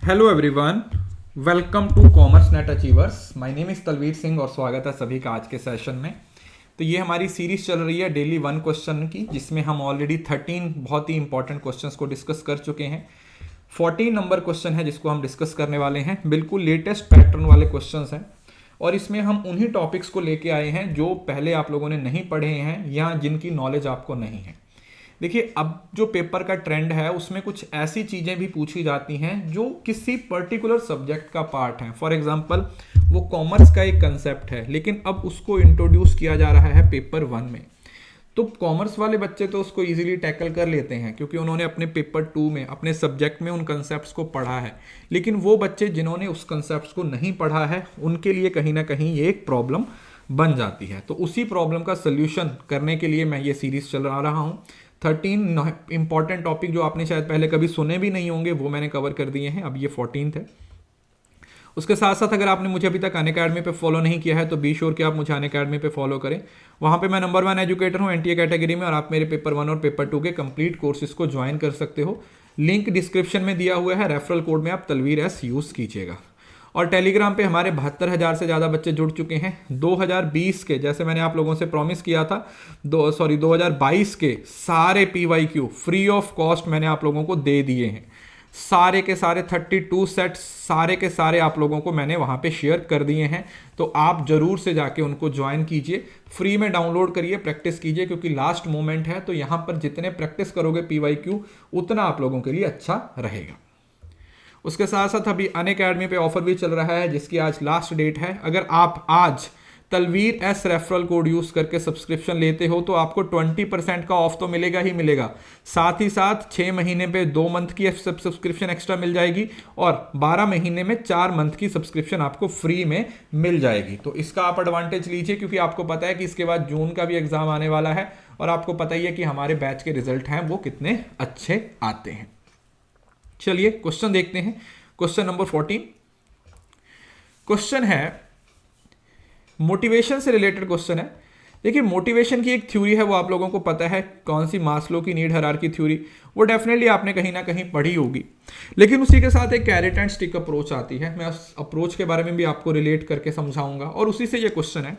Hello everyone, welcome to commerce net achievers. My name is Talveer Singh और स्वागत है सभी का आज के सेशन में। तो ये हमारी सीरीज चल रही है डेली वन क्वेश्चन की, जिसमें हम ऑलरेडी 13 बहुत ही इंपॉर्टेंट क्वेश्चंस को डिस्कस कर चुके हैं। 14 नंबर क्वेश्चन है जिसको हम डिस्कस करने वाले हैं। बिल्कुल लेटेस्ट पैटर्न वाले क्वेश्चंस हैं और इसमें हम उन्हीं टॉपिक्स को लेके आए हैं जो पहले आप लोगों ने नहीं पढ़े हैं या जिनकी नॉलेज आपको नहीं है। देखिए, अब जो पेपर का ट्रेंड है उसमें कुछ ऐसी चीज़ें भी पूछी जाती हैं जो किसी पर्टिकुलर सब्जेक्ट का पार्ट है। फॉर एग्जांपल, वो कॉमर्स का एक कंसेप्ट है लेकिन अब उसको इंट्रोड्यूस किया जा रहा है पेपर वन में। तो कॉमर्स वाले बच्चे तो उसको इजीली टैकल कर लेते हैं क्योंकि उन्होंने अपने पेपर टू में अपने सब्जेक्ट में उन कंसेप्ट्स को पढ़ा है। लेकिन वो बच्चे जिन्होंने उस कंसेप्ट्स को नहीं पढ़ा है उनके लिए कहीं ना कहीं ये एक प्रॉब्लम बन जाती है। तो उसी प्रॉब्लम का सोल्यूशन करने के लिए मैं ये सीरीज चला रहा हूँ। 13 इंपॉर्टेंट टॉपिक जो आपने शायद पहले कभी सुने भी नहीं होंगे वो मैंने कवर कर दिए हैं। अब ये 14th है। उसके साथ साथ अगर आपने मुझे अभी तक अनअकैडमी पे फॉलो नहीं किया है तो बी श्योर कि आप मुझे अनअकैडमी पे फॉलो करें। वहाँ पे मैं नंबर 1 एजुकेटर हूँ एनटीए कैटेगरी में और आप मेरे पेपर 1 और पेपर 2 के कंप्लीट कोर्सेज को ज्वाइन कर सकते हो। लिंक डिस्क्रिप्शन में दिया हुआ है। रेफरल कोड में आप तलवीर एस यूज़ कीजिएगा। और टेलीग्राम पे हमारे 72,000 से ज़्यादा बच्चे जुड़ चुके हैं। 2020 के, जैसे मैंने आप लोगों से प्रॉमिस किया था, 2022 के सारे PYQ फ्री ऑफ कॉस्ट मैंने आप लोगों को दे दिए हैं। सारे के सारे 32 सेट्स सारे के सारे आप लोगों को मैंने वहाँ पे शेयर कर दिए हैं। तो आप ज़रूर से जाके उनको ज्वाइन कीजिए, फ्री में डाउनलोड करिए, प्रैक्टिस कीजिए क्योंकि लास्ट मोमेंट है। तो यहाँ पर जितने प्रैक्टिस करोगे PYQ उतना आप लोगों के लिए अच्छा रहेगा। उसके साथ साथ अभी अनअकैडमी पे ऑफर भी चल रहा है जिसकी आज लास्ट डेट है। अगर आप आज Talveer S referral code use करके सब्सक्रिप्शन लेते हो तो आपको 20% का ऑफ तो मिलेगा ही मिलेगा। साथ ही साथ 6 महीने पे 2 मंथ की सब्सक्रिप्शन एक्स्ट्रा मिल जाएगी और 12 महीने में 4 मंथ की सब्सक्रिप्शन आपको फ्री में मिल जाएगी। तो इसका आप एडवांटेज लीजिए क्योंकि आपको पता है कि इसके बाद जून का भी एग्जाम आने वाला है और आपको पता ही है कि हमारे बैच के रिजल्ट हैं वो कितने अच्छे आते हैं। चलिए क्वेश्चन देखते हैं। क्वेश्चन नंबर 14 क्वेश्चन है, मोटिवेशन से रिलेटेड क्वेश्चन है। देखिए, मोटिवेशन की एक थ्योरी है, वो आप लोगों को पता है कौन सी, मास्लो की नीड हायरार्की थ्योरी। वो डेफिनेटली आपने कहीं ना कहीं पढ़ी होगी। लेकिन उसी के साथ एक कैरेट एंड स्टिक अप्रोच आती है। मैं उस अप्रोच के बारे में भी आपको रिलेट करके समझाऊंगा और उसी से ये क्वेश्चन है।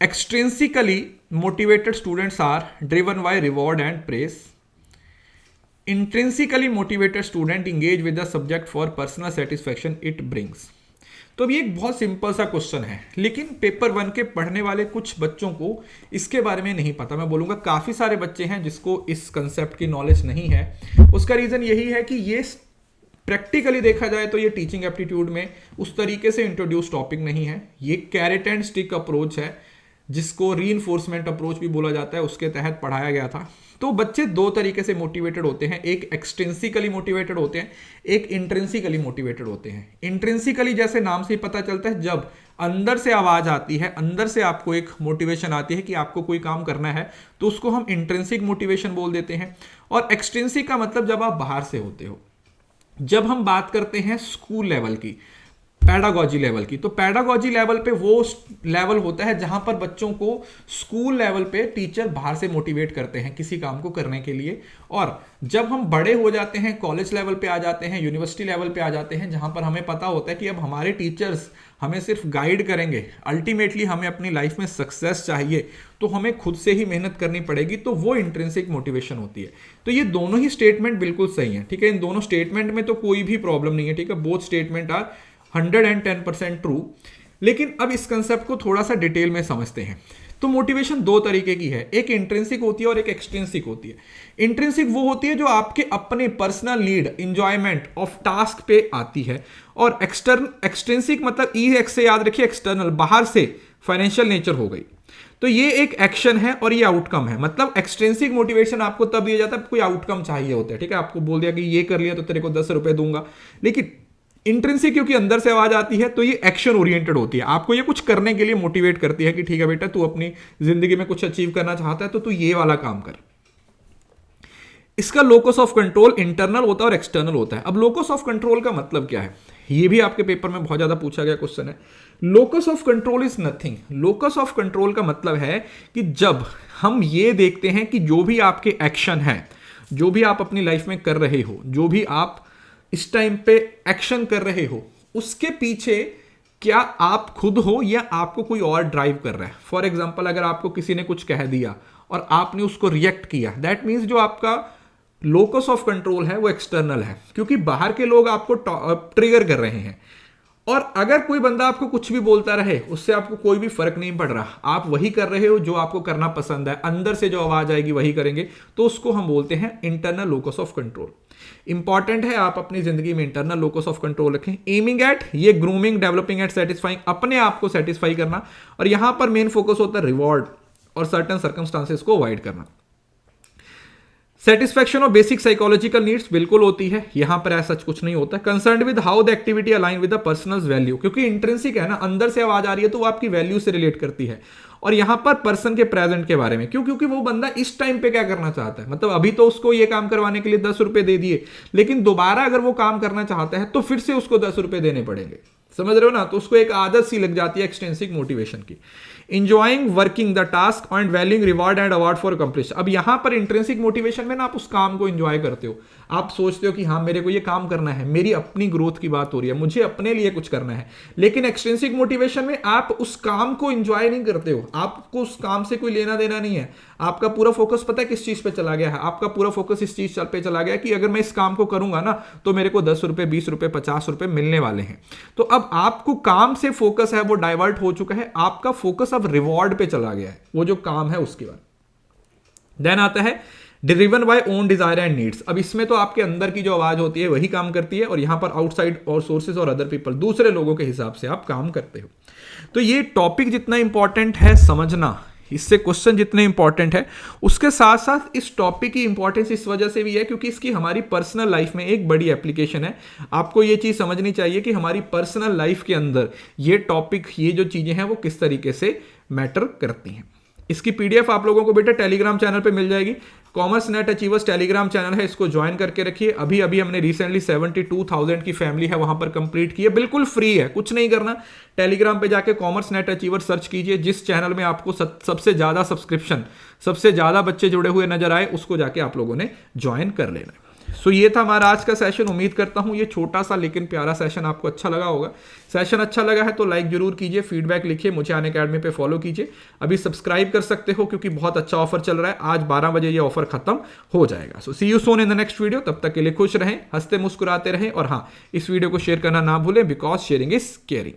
Extrinsically motivated students are driven by reward and praise. Intrinsically motivated student engage with the subject for personal satisfaction it brings। तो ये एक बहुत सिंपल सा क्वेश्चन है लेकिन पेपर 1 के पढ़ने वाले कुछ बच्चों को इसके बारे में नहीं पता। मैं बोलूँगा काफ़ी सारे बच्चे हैं जिसको इस कंसेप्ट की नॉलेज नहीं है। उसका रीज़न यही है कि ये प्रैक्टिकली देखा जाए तो ये टीचिंग एप्टीट्यूड में उस तरीके से इंट्रोड्यूस टॉपिक नहीं है। ये कैरेट एंड स्टिक अप्रोच है जिसको रीइंफोर्समेंट अप्रोच भी बोला जाता है, उसके तहत पढ़ाया गया था। तो बच्चे 2 तरीके से मोटिवेटेड होते हैं, एक एक्सट्रिंसिकली मोटिवेटेड होते हैं, एक इंट्रिंसिकली मोटिवेटेड होते हैं। इंट्रिंसिकली जैसे नाम से ही पता चलता है, जब अंदर से आवाज आती है, अंदर से आपको एक मोटिवेशन आती है कि आपको कोई काम करना है तो उसको हम इंट्रिंसिक मोटिवेशन बोल देते हैं। और एक्सट्रिंसिक का मतलब जब आप बाहर से होते हो। जब हम बात करते हैं स्कूल लेवल की, पैडागॉजी लेवल की, तो पैडागॉजी लेवल पे वो लेवल होता है जहां पर बच्चों को स्कूल लेवल पे टीचर बाहर से मोटिवेट करते हैं किसी काम को करने के लिए। और जब हम बड़े हो जाते हैं, कॉलेज लेवल पे आ जाते हैं, यूनिवर्सिटी लेवल पे आ जाते हैं, जहां पर हमें पता होता है कि अब हमारे टीचर्स हमें सिर्फ गाइड करेंगे, अल्टीमेटली हमें अपनी लाइफ में सक्सेस चाहिए तो हमें खुद से ही मेहनत करनी पड़ेगी। तो वो इंट्रिंसिक मोटिवेशन होती है। तो ये दोनों ही स्टेटमेंट बिल्कुल सही है, ठीक है। इन दोनों स्टेटमेंट में तो कोई भी प्रॉब्लम नहीं है, ठीक है। Both statement are 110% true. लेकिन अब इस कंसेप्ट को थोड़ा सा डिटेल में समझते हैं। तो मोटिवेशन 2 तरीके की है, एक इंट्रिंसिक होती है और एक एक्सट्रिंसिक होती है। इंट्रिंसिक वो होती है जो आपके अपने personal need, enjoyment of task पे आती है। और एक्सट्रिंसिक मतलब एक्स से याद रखिए, एक्सटर्नल, बाहर से, फाइनेंशियल नेचर हो गई। तो ये एक एक्शन है और ये आउटकम है। मतलब एक्सट्रिंसिक मोटिवेशन आपको तब दिया जाता है कोई आउटकम चाहिए होता है, ठीक है। आपको बोल दिया कि ये कर लिया तो तेरे को 10 रुपए दूंगा। लेकिन इंट्रिंसिक क्योंकि अंदर से आवाज आती है तो ये एक्शन ओरिएंटेड होती है, आपको ये कुछ करने के लिए मोटिवेट करती है कि ठीक है बेटा, तू अपनी जिंदगी में कुछ अचीव करना चाहता है तो तू ये वाला काम कर। इसका लोकस ऑफ कंट्रोल इंटरनल होता है और एक्सटर्नल होता है। अब लोकस ऑफ कंट्रोल का मतलब क्या है, ये भी आपके पेपर में बहुत ज्यादा पूछा गया क्वेश्चन है। Locus of control is nothing. Locus of control का मतलब है कि जब हम ये देखते हैं कि जो भी आपके एक्शन है, जो भी आप अपनी लाइफ में कर रहे हो, जो भी आप इस टाइम पे एक्शन कर रहे हो, उसके पीछे क्या आप खुद हो या आपको कोई और ड्राइव कर रहा है। फॉर एग्जाम्पल, अगर आपको किसी ने कुछ कह दिया और आपने उसको रिएक्ट किया, दैट मीन्स जो आपका लोकस ऑफ कंट्रोल है वो एक्सटर्नल है, क्योंकि बाहर के लोग आपको ट्रिगर कर रहे हैं। और अगर कोई बंदा आपको कुछ भी बोलता रहे, उससे आपको कोई भी फर्क नहीं पड़ रहा, आप वही कर रहे हो जो आपको करना पसंद है, अंदर से जो आवाज आएगी वही करेंगे, तो उसको हम बोलते हैं internal locus of control. Important है आप अपनी जिंदगी में इंटरनल लोकस ऑफ कंट्रोल रखें। एमिंग एट, ये ग्रूमिंग, डेवलपिंग एट, सेटिस्फाइंग, अपने आप को सेटिस्फाई करना, और यहां पर मेन फोकस होता है रिवॉर्ड और सर्टेन सर्कमस्टांसेस को अवॉइड करना। Satisfaction of basic psychological needs बिल्कुल होती है, यहां पर ऐसा कुछ नहीं होता। Concern with how the activity align with the personal value, क्योंकि इंट्रिंसिक है ना, अंदर से आवाज आ रही है तो वो आपकी वैल्यू से रिलेट करती है। और यहां पर पर्सन के प्रेजेंट के बारे में, क्यों? क्योंकि वो बंदा इस टाइम पे क्या करना चाहता है, मतलब अभी तो उसको ये काम करवाने के लिए 10 रुपए दे दिए, लेकिन दोबारा अगर वो काम करना चाहता है तो फिर से उसको 10 रुपए देने पड़ेंगे, समझ रहे हो ना। तो उसको एक आदत सी लग जाती है एक्सटेंसिक मोटिवेशन की। Enjoying working the task and valuing reward and award for complete. अब यहां पर इंट्रिंसिक मोटिवेशन में ना आप उस काम को एंजॉय करते हो, आप सोचते हो कि हाँ मेरे को ये काम करना है, मेरी अपनी ग्रोथ की बात हो रही है, मुझे अपने लिए कुछ करना है। लेकिन एक्सटेंसिक मोटिवेशन में आप उस काम को एंजॉय नहीं करते हो, आपको उस काम से कोई लेना देना नहीं है, आपका पूरा फोकस पता है किस चीज पे चला गया है, आपका पूरा फोकस इस चीज पे चला गया कि अगर मैं इस काम को करूंगा ना तो मेरे को 10 रुपए, 20 रुपए, 50 रुपए मिलने वाले हैं। तो अब आपको काम से फोकस है वो डाइवर्ट हो चुका है, आपका फोकस अब रिवॉर्ड पे चला गया है, वो जो काम है उसके बाद। देन आता है driven by own desire and needs. अब इसमें तो आपके अंदर की जो आवाज होती है वही काम करती है, और यहां पर आउटसाइड और सोर्सेज और अदर पीपल, दूसरे लोगों के हिसाब से आप काम करते हो। तो ये टॉपिक जितना इंपॉर्टेंट है समझना, इससे क्वेश्चन जितने इंपॉर्टेंट है, उसके साथ साथ इस टॉपिक की इंपॉर्टेंस इस वजह से भी है क्योंकि इसकी हमारी पर्सनल लाइफ में एक बड़ी एप्लीकेशन है। आपको ये चीज समझनी चाहिए कि हमारी पर्सनल लाइफ के अंदर ये टॉपिक, ये जो चीजें हैं वो किस तरीके से मैटर करती हैं। इसकी पीडीएफ आप लोगों को बेटा टेलीग्राम चैनल पे मिल जाएगी। Commerce net achievers Telegram channel है, इसको ज्वाइन करके रखिए। अभी अभी हमने रिसेंटली 72,000 की फैमिली है वहां पर कंप्लीट की है, बिल्कुल फ्री है, कुछ नहीं करना। टेलीग्राम पे जाके कॉमर्स नेट अचीवर्स सर्च कीजिए, जिस चैनल में आपको सबसे ज्यादा सब्सक्रिप्शन, सबसे ज्यादा बच्चे जुड़े हुए नजर आए, उसको जाके आप लोगों ने ज्वाइन कर लेना। सो ये था हमारा आज का सेशन। उम्मीद करता हूं ये छोटा सा लेकिन प्यारा सेशन आपको अच्छा लगा होगा। सेशन अच्छा लगा है तो लाइक जरूर कीजिए, फीडबैक लिखिए, मुझे अनअकैडमी पे फॉलो कीजिए। अभी सब्सक्राइब कर सकते हो क्योंकि बहुत अच्छा ऑफर चल रहा है, आज 12 बजे ये ऑफर खत्म हो जाएगा। So see you soon in the next video. तब तक के लिए खुश रहें, हंसते मुस्कुराते रहें, और हाँ, इस वीडियो को शेयर करना ना भूलें, बिकॉज शेयरिंग इज केयरिंग।